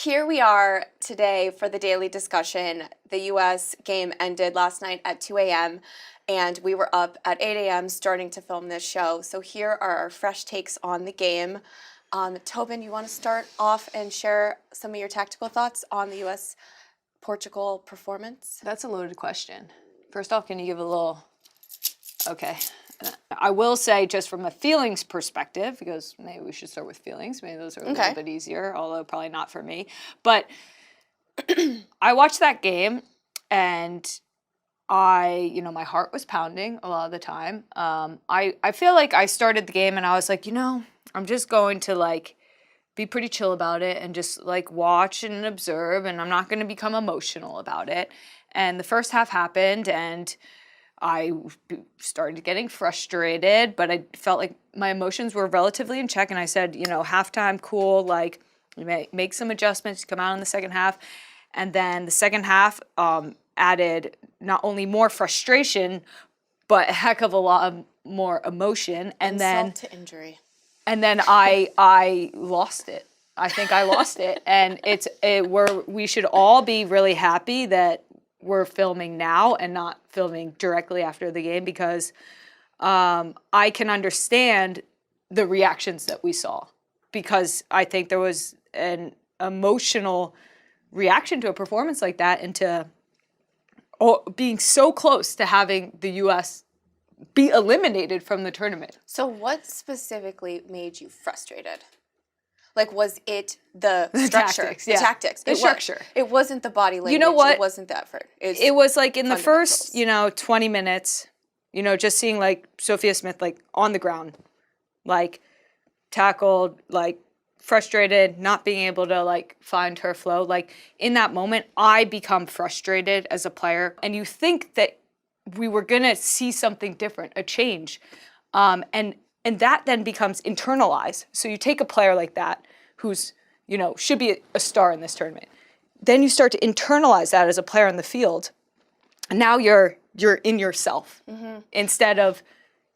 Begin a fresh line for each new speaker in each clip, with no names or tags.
here we are today for the daily discussion. The U.S. game ended last night at 2 a.m. and we were up at 8 a.m. starting to film this show. So here are our fresh takes on the game. Tobin, you want to start off and share some of your tactical thoughts on the U.S.-Portugal performance?
That's a loaded question. First off, can you give a little... Okay. I will say, just from a feelings perspective, because maybe we should start with feelings. Maybe those are a little bit easier, although probably not for me. But I watched that game, and my heart was pounding a lot of the time. I feel like I started the game, and I was like, I'm just going to, be pretty chill about it and just, watch and observe, and I'm not going to become emotional about it. And the first half happened, and I started getting frustrated, but I felt like my emotions were relatively in check. And I said, halftime, cool, make some adjustments, come out in the second half. And then the second half added not only more frustration, but a heck of a lot of more emotion.
Insult to injury.
And then I lost it. I think I lost it. And we should all be really happy that we're filming now and not filming directly after the game, because I can understand the reactions that we saw, because I think there was an emotional reaction to a performance like that and to being so close to having the U.S. be eliminated from the tournament.
So what specifically made you frustrated? Was it the structure?
Tactics,
the tactics.
The structure.
It wasn't the body language.
You know what?
It wasn't the effort.
It was in the first, 20 minutes, just seeing Sophia Smith on the ground, tackled, frustrated, not being able to find her flow. In that moment, I become frustrated as a player, and you think that we were gonna see something different, a change, and that then becomes internalized. So you take a player like that, who's, should be a star in this tournament. Then you start to internalize that as a player on the field. And now you're in yourself instead of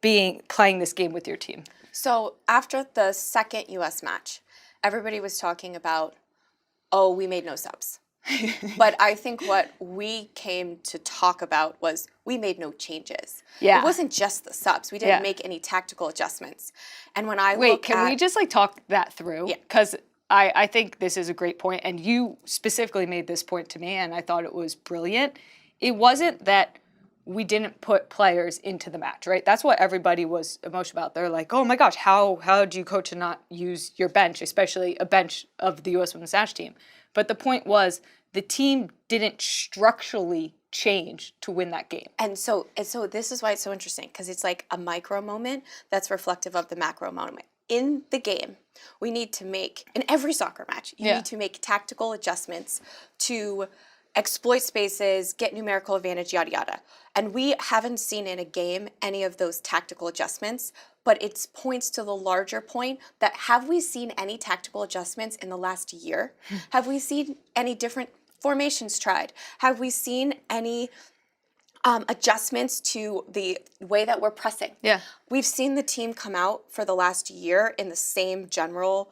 playing this game with your team.
So after the second U.S. match, everybody was talking about, we made no subs. But I think what we came to talk about was we made no changes.
Yeah.
It wasn't just the subs. We didn't make any tactical adjustments. And when I
Wait, can we just talk that through?
Yeah.
Because I think this is a great point, and you specifically made this point to me, and I thought it was brilliant. It wasn't that we didn't put players into the match, right? That's what everybody was emotional about. They're like, oh my gosh, how do you coach to not use your bench, especially a bench of the U.S. Women's National Team? But the point was, the team didn't structurally change to win that game.
And so this is why it's so interesting, because it's like a micro moment that's reflective of the macro moment. In the game, we need to make, in every soccer match, you need to make tactical adjustments to exploit spaces, get numerical advantage, yada, yada. And we haven't seen in a game any of those tactical adjustments, but it points to the larger point that have we seen any tactical adjustments in the last year? Have we seen any different formations tried? Have we seen any adjustments to the way that we're pressing?
Yeah.
We've seen the team come out for the last year in the same general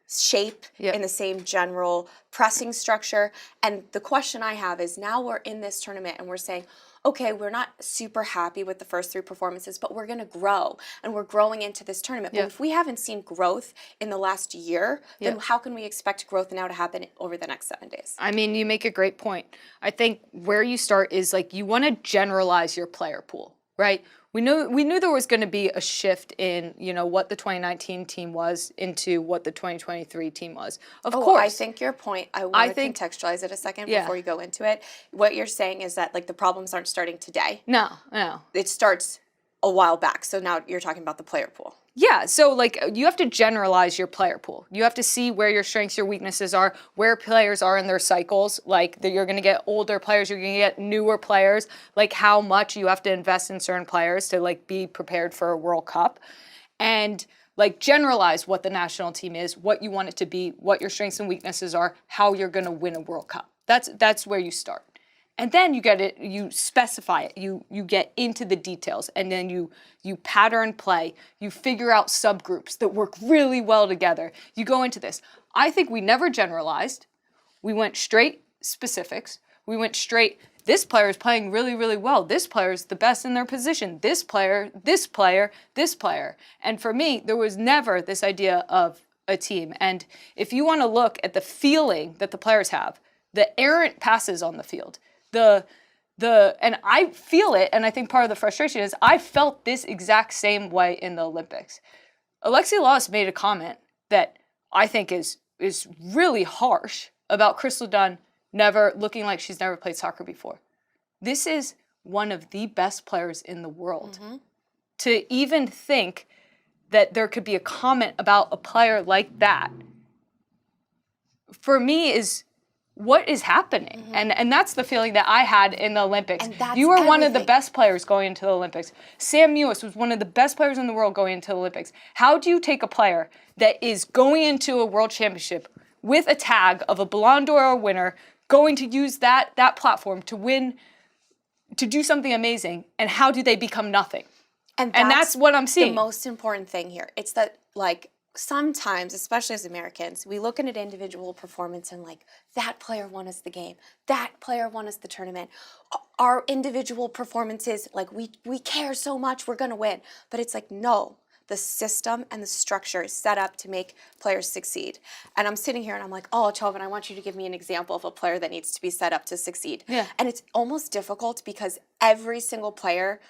shape, in the same general pressing structure. And the question I have is, now we're in this tournament and we're saying, okay, we're not super happy with the first three performances, but we're going to grow, and we're growing into this tournament. But if we haven't seen growth in the last year, then how can we expect growth now to happen over the next 7 days?
I mean, you make a great point. I think where you start is you want to generalize your player pool, right? We knew there was going to be a shift in, what the 2019 team was into what the 2023 team was. Of course.
I think your point, I want to contextualize it a second before you go into it. What you're saying is that the problems aren't starting today.
No.
It starts a while back. So now you're talking about the player pool.
Yeah, so you have to generalize your player pool. You have to see where your strengths, your weaknesses are, where players are in their cycles. You're going to get older players, you're going to get newer players. How much you have to invest in certain players to be prepared for a World Cup, and generalize what the national team is, what you want it to be, what your strengths and weaknesses are, how you're going to win a World Cup. That's where you start. And then you specify it, you get into the details, and then you pattern play, you figure out subgroups that work really well together. You go into this. I think we never generalized. We went straight specifics. We went straight, this player is playing really, really well. This player is the best in their position. This player, this player, this player. And for me, there was never this idea of a team. And if you want to look at the feeling that the players have, the errant passes on the field, and I feel it, and I think part of the frustration is I felt this exact same way in the Olympics. Alexia Lawless made a comment that I think is really harsh about Crystal Dunn never looking like she's never played soccer before. This is one of the best players in the world. To even think that there could be a comment about a player like that, for me, is what is happening? And that's the feeling that I had in the Olympics. You were one of the best players going into the Olympics. Sam Mewis was one of the best players in the world going into the Olympics. How do you take a player that is going into a world championship with a tag of a Ballon d'Or winner, going to use that platform to win, to do something amazing, and how do they become nothing? And that's what I'm seeing.
The most important thing here. It's that, like, sometimes, especially as Americans, we look at an individual performance and like, that player won us the game. That player won us the tournament. Our individual performances, like, we care so much, we're going to win. But it's like, no, the system and the structure is set up to make players succeed. And I'm sitting here and I'm like, oh, Tobin, I want you to give me an example of a player that needs to be set up to succeed.
Yeah.
And it's almost difficult because every single player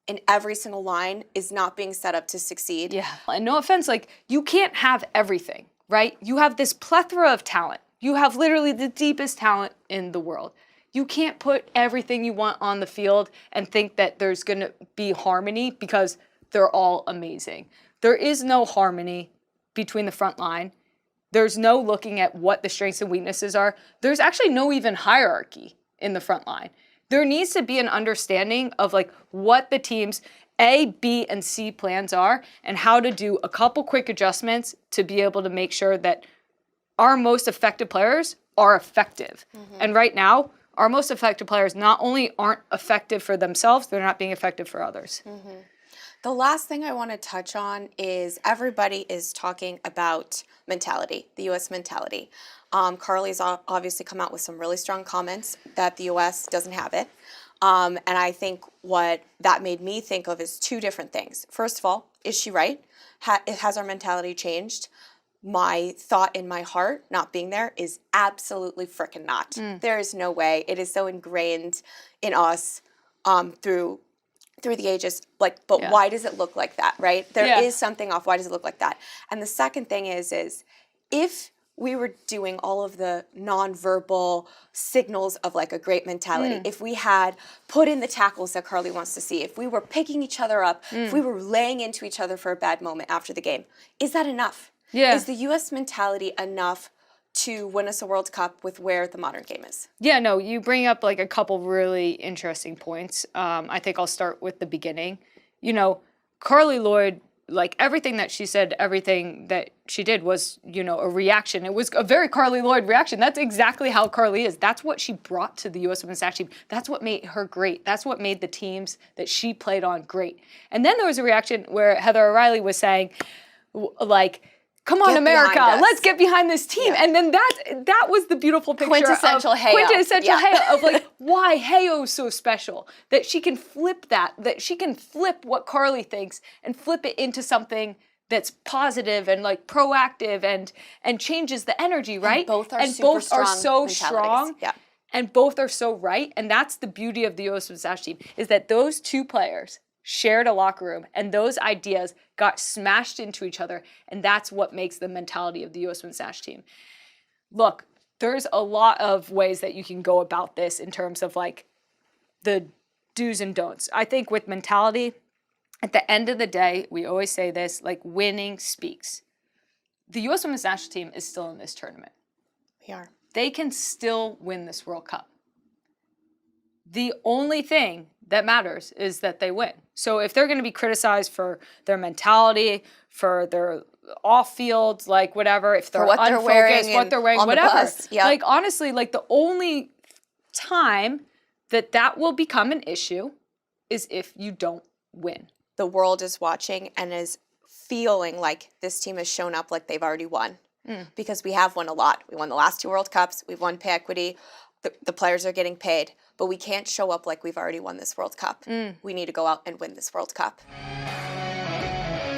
in every single line is not being set up to succeed.
Yeah, and no offense, like, you can't have everything, right? You have this plethora of talent. You have literally the deepest talent in the world. You can't put everything you want on the field and think that there's gonna be harmony because they're all amazing. There is no harmony between the front line. There's no looking at what the strengths and weaknesses are. There's actually no even hierarchy in the front line. There needs to be an understanding of like what the team's A, B, and C plans are and how to do a couple quick adjustments to be able to make sure that our most effective players are effective. And right now, our most effective players not only aren't effective for themselves, they're not being effective for others.
The last thing I want to touch on is everybody is talking about mentality, the U.S. mentality. Carly's obviously come out with some really strong comments that the U.S. doesn't have it. And I think what that made me think of is two different things. First of all, is she right? Has our mentality changed? My thought in my heart, not being there, is absolutely frickin' not. There is no way. It is so ingrained in us through the ages, like, but why does it look like that, right? There is something off. Why does it look like that? And the second thing is if we were doing all of the nonverbal signals of like a great mentality, if we had put in the tackles that Carly wants to see, if we were picking each other up, if we were laying into each other for a bad moment after the game, is that enough? Is the U.S. mentality enough to win us a World Cup with where the modern game is?
Yeah, no, you bring up like a couple really interesting points. I think I'll start with the beginning. You know, Carly Lloyd, like everything that she said, everything that she did was, you know, a reaction. It was a very Carly Lloyd reaction. That's exactly how Carly is. That's what she brought to the U.S. Women's National Team. That's what made her great. That's what made the teams that she played on great. And then there was a reaction where Heather O'Reilly was saying, like, come on, America, let's get behind this team. And then that was the beautiful picture
quintessential
of
Heyo.
of like why Heyo's so special. That she can flip that she can flip what Carly thinks and flip it into something that's positive and like proactive and changes the energy, right?
And both are
so strong.
Yeah.
And both are so right. And that's the beauty of the U.S. Women's National Team, is that those two players shared a locker room, and those ideas got smashed into each other, and that's what makes the mentality of the U.S. Women's National Team. Look, there's a lot of ways that you can go about this in terms of like the do's and don'ts. I think with mentality, at the end of the day, we always say this, like, winning speaks. The U.S. Women's National Team is still in this tournament.
We are.
They can still win this World Cup. The only thing that matters is that they win. So if they're going to be criticized for their mentality, for their off-field, like whatever, if they're unfocused, what they're wearing, whatever. Like honestly, like the only time that will become an issue is if you don't win.
The world is watching and is feeling like this team has shown up like they've already won. because we have won a lot. We won the last 2 World Cups. We've won pay equity. The players are getting paid, but we can't show up like we've already won this World Cup. We need to go out and win this World Cup.